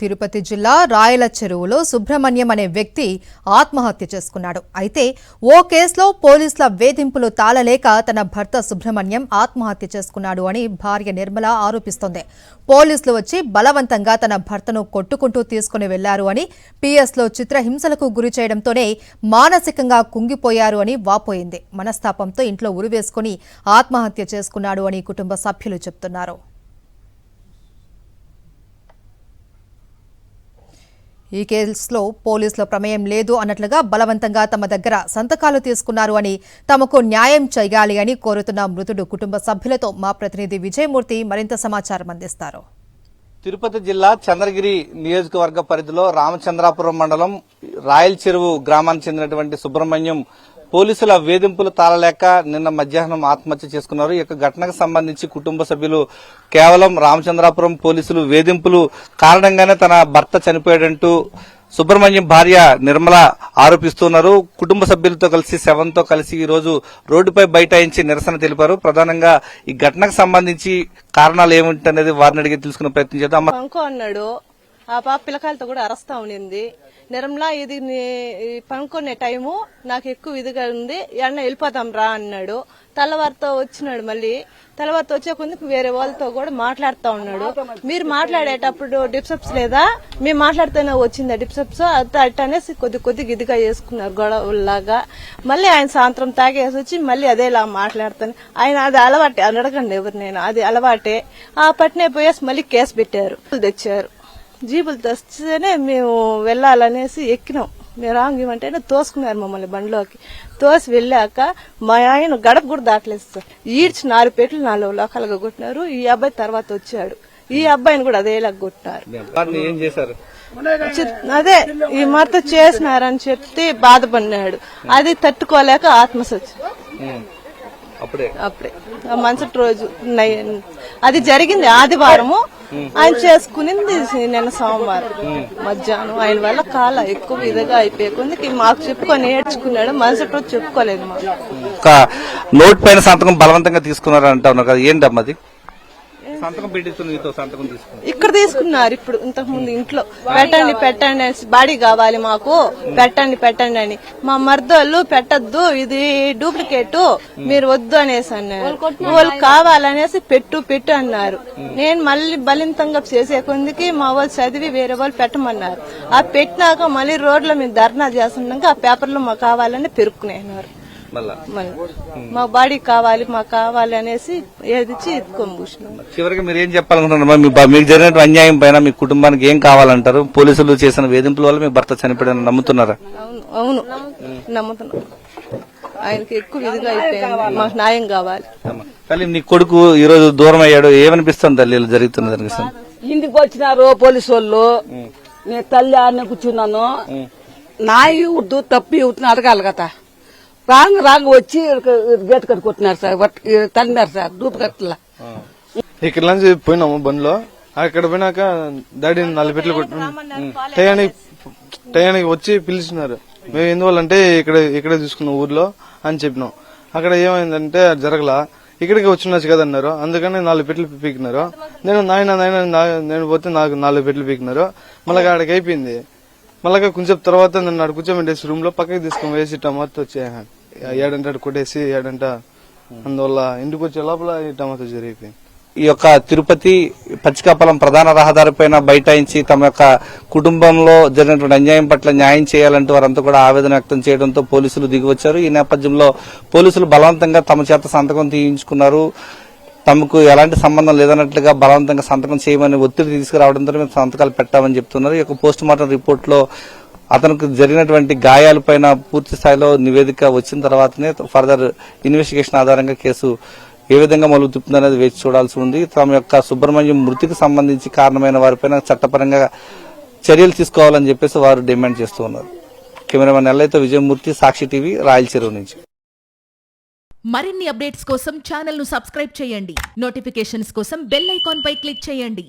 తిరుపతి జిల్లా రాయల చెరువులో సుబ్రహ్మణ్యం అనే వ్యక్తి ఆత్మహత్య చేసుకున్నాడు. అయితే ఓ కేసులో పోలీసుల వేధింపులు తాళలేక తన భర్త సుబ్రహ్మణ్యం ఆత్మహత్య చేసుకున్నాడు అని భార్య నిర్మల ఆరోపిస్తోంది. పోలీసులు వచ్చి బలవంతంగా తన భర్తను కొట్టుకుంటూ తీసుకుని వెళ్లారు అని, పిఎస్లో చిత్రహింసలకు గురి చేయడంతోనే మానసికంగా కుంగిపోయారు అని వాపోయింది. మనస్తాపంతో ఇంట్లో ఉరివేసుకుని ఆత్మహత్య చేసుకున్నాడు అని కుటుంబ సభ్యులు చెబుతున్నారు. ఈ కేసులో పోలీసుల ప్రమేయం లేదు అన్నట్లుగా బలవంతంగా తమ దగ్గర సంతకాలు తీసుకున్నారు అని, తమకు న్యాయం చేయాలి అని కోరుతున్న మృతుడు కుటుంబ సభ్యులతో మా ప్రతినిధి విజయమూర్తి మరింత సమాచారం అందిస్తారు. తిరుపతి జిల్లా చంద్రగిరి నియోజకవర్గ పరిధిలో రామచంద్రాపురం మండలం రాయల చెరువు గ్రామానికి చెందినటువంటి సుబ్రహ్మణ్యం పోలీసుల వేధింపులు తాళలేక నిన్న మధ్యాహ్నం ఆత్మహత్య చేసుకున్నారు. ఈ యొక్క ఘటనకు సంబంధించి కుటుంబ సభ్యులు కేవలం రామచంద్రాపురం పోలీసులు వేధింపులు కారణంగానే తన భర్త చనిపోయాడంటూ సుబ్రహ్మణ్యం భార్య నిర్మల ఆరోపిస్తున్నారు. కుటుంబ సభ్యులతో కలిసి శవంతో కలిసి ఈ రోజు రోడ్డుపై బైఠాయించి నిరసన తెలిపారు. ప్రధానంగా ఈ ఘటనకు సంబంధించి కారణాలు ఏమిటనేది వారిని అడిగి తెలుసుకునే ప్రయత్నం చేద్దాం. అన్నాడు ఆ పాప పిల్లకాయలతో కూడా అరస్తా ఉండింది. నిర్మలా ఇది పనుకునే టైము నాకు ఎక్కువ ఇదిగా ఉంది, ఎన్న వెళ్ళిపోతాం రా అన్నాడు. తెల్లవారితో వచ్చినాడు. మళ్ళీ తెల్లవారితో వచ్చే కొందుకు వేరే వాళ్ళతో కూడా మాట్లాడుతూ ఉన్నాడు. మీరు మాట్లాడేటప్పుడు డిప్సప్స్ లేదా, మేము మాట్లాడితేనే వచ్చిందా డిప్సప్స్ అట్ట అనేసి కొద్దిగా ఇదిగా చేసుకున్నారు గొడవలాగా. మళ్ళీ ఆయన సాయంత్రం తాగేసి వచ్చి మళ్ళీ అదేలా మాట్లాడతాను. ఆయన అది అలవాటే, అని అడగండి ఎవరు, నేను అది అలవాటే. ఆ పట్నే పోయేసి మళ్ళీ కేసు పెట్టారు, తెచ్చారు. జీపులు తెస్తేనే మేము వెళ్లాలనేసి ఎక్కినాం. మేము రాంగిమంటేనే తోసుకున్నారు మమ్మల్ని బండిలోకి. తోసి వెళ్ళాక మా ఆయన గడప కూడా దాటలేదు సార్. ఈడ్చి 4 పెట్లు 4 లోకాలుగా కొట్టినారు. ఈ అబ్బాయి తర్వాత వచ్చాడు. ఈ అబ్బాయిని కూడా అదేలాగా కొట్టినారు. అదే ఈ మరత చేసినారని చెప్తే బాధపడినాడు. అది తట్టుకోలేక ఆత్మహత్య. అప్పుడే మరుసటి రోజు అది జరిగింది ఆదివారము. ఆయన చేసుకునింది నిన్న సోమవారం మధ్యాహ్నం. ఆయన వల్ల కాల ఎక్కువ ఇదిగా అయిపోయి మాకు చెప్పుకొని నేర్చుకున్నాడు. మరుసటి రోజు చెప్పుకోలేదు. మాకు నోట్ పైన సంతకం బలవంతంగా తీసుకున్నారు అంటున్నారు కదా, ఏంటమ్మది? ఇక్కడ తీసుకున్నారు. ఇప్పుడు ఇంతకు ముందు ఇంట్లో పెట్టండి అని, బాడీ కావాలి మాకు, పెట్టండి అని. మా మర్దోళ్ళు పెట్టద్దు, ఇది డూప్లికేట్, మీరు వద్దు అనేసి అన్నారు. వాళ్ళు కావాలనేసి పెట్టు అన్నారు. నేను మళ్ళీ బలింతంగా చేసే కొందికి మా వాళ్ళు చదివి వేరే వాళ్ళు పెట్టమన్నారు. ఆ పెట్టినాక మళ్ళీ రోడ్ల మీద ధర్నా చేస్తున్నాక ఆ పేపర్లో మాకు కావాలని పెరుక్కునేన్నారు. మా బాడీ కావాలి మాకు కావాలి అనేసి ఏదిచ్చి ఎత్తుకొని. చివరికి మీరు ఏం చెప్పాలనుకుంటున్నారు? మీకు జరిగిన అన్యాయం పైన మీ కుటుంబానికి ఏం కావాలంటారు? పోలీసులు చేసిన వేధింపుల వల్ల మీ భర్త చనిపోయాడని నమ్ముతున్నారా? అవును నమ్ముతున్నాం. ఆయనకి ఎక్కువ ఇదిగా అయిపోయింది, మాకు న్యాయం కావాలి. తల్లి, నీ కొడుకు ఈ రోజు దూరం అయ్యాడు, ఏమనిపిస్తుంది తల్లి జరుగుతున్నది? ఇంటికి వచ్చినారు పోలీసు వాళ్ళు, నేను తల్లి ఆడనే కూర్చున్నాను. నాయి ఉద్దు తప్పి అవుతున్నా అడగాలి కదా. రాంగ్ వచ్చి గేట్ కట్టు కొట్టినారు సార్, తన్నారు సార్ దూపు కట్టలా. ఇక్కడ నుంచి పోయినాము బండిలో. అక్కడ పోయినాక డాడీని 4 పెట్లు టయానికి వచ్చి పిలిచినారు. మేము ఎందువల్లంటే ఇక్కడే చూసుకున్నాం ఊర్లో అని చెప్పినాం. అక్కడ ఏమైందంటే జరగలా, ఇక్కడికి వచ్చినచ్చు కదన్నారు. అందుకని 4 పెట్లు పీకినారు. నేను పోతే నాకు 4 పెట్లు పీకినారు. మళ్ళీ ఆడికి అయిపోయింది. మళ్ళా కొంచెం తర్వాత నన్ను అక్కడ కూర్చోబెట్టేసి రూమ్ లో పక్కకి తీసుకొని వేసి టమాటో వచ్చే ఏడంట కొట్టేసి ఏడంట. అందువల్ల ఇంటికి వచ్చే లోపల ఈ టమాటో జరిగిపోయింది. ఈ యొక్క తిరుపతి పచ్చికాపలం ప్రధాన రహదారిపైన బైఠాయించి తమ యొక్క కుటుంబంలో జరిగినటువంటి అన్యాయం పట్ల న్యాయం చేయాలంటూ వారంతా కూడా ఆవేదన వ్యక్తం చేయడంతో పోలీసులు దిగివచ్చారు. ఈ నేపథ్యంలో పోలీసులు బలవంతంగా తమ చేత సంతకం తీయించుకున్నారు. తమకు ఎలాంటి సంబంధం లేదన్నట్లుగా బలవంతంగా సంతకం చేయమని ఒత్తిడి తీసుకురావడంతో మేము సంతకాలు పెట్టామని చెప్తున్నారు. ఈ యొక్క పోస్ట్ మార్టం రిపోర్ట్ లో అతనికి జరిగినటువంటి గాయాలపైన పూర్తి స్థాయిలో నివేదిక వచ్చిన తర్వాతనే ఫర్దర్ ఇన్వెస్టిగేషన్ ఆధారంగా కేసు ఏ విధంగా మలుపు తిప్పుతుందనేది వేచి చూడాల్సి ఉంది. తమ యొక్క సుబ్రహ్మణ్యం మృతికి సంబంధించి కారణమైన వారిపైన చట్టపరంగా చర్యలు తీసుకోవాలని చెప్పేసి వారు డిమాండ్ చేస్తూ ఉన్నారు. కెమెరామెన్ ఎల్లైతే విజయమూర్తి, సాక్షి టీవీ, రాయల చెరువు నుంచి. మరిన్ని అప్డేట్స్ కోసం ఛానల్ ను సబ్స్క్రైబ్ చేయండి. నోటిఫికేషన్స్ కోసం బెల్ ఐకాన్ పై క్లిక్ చేయండి.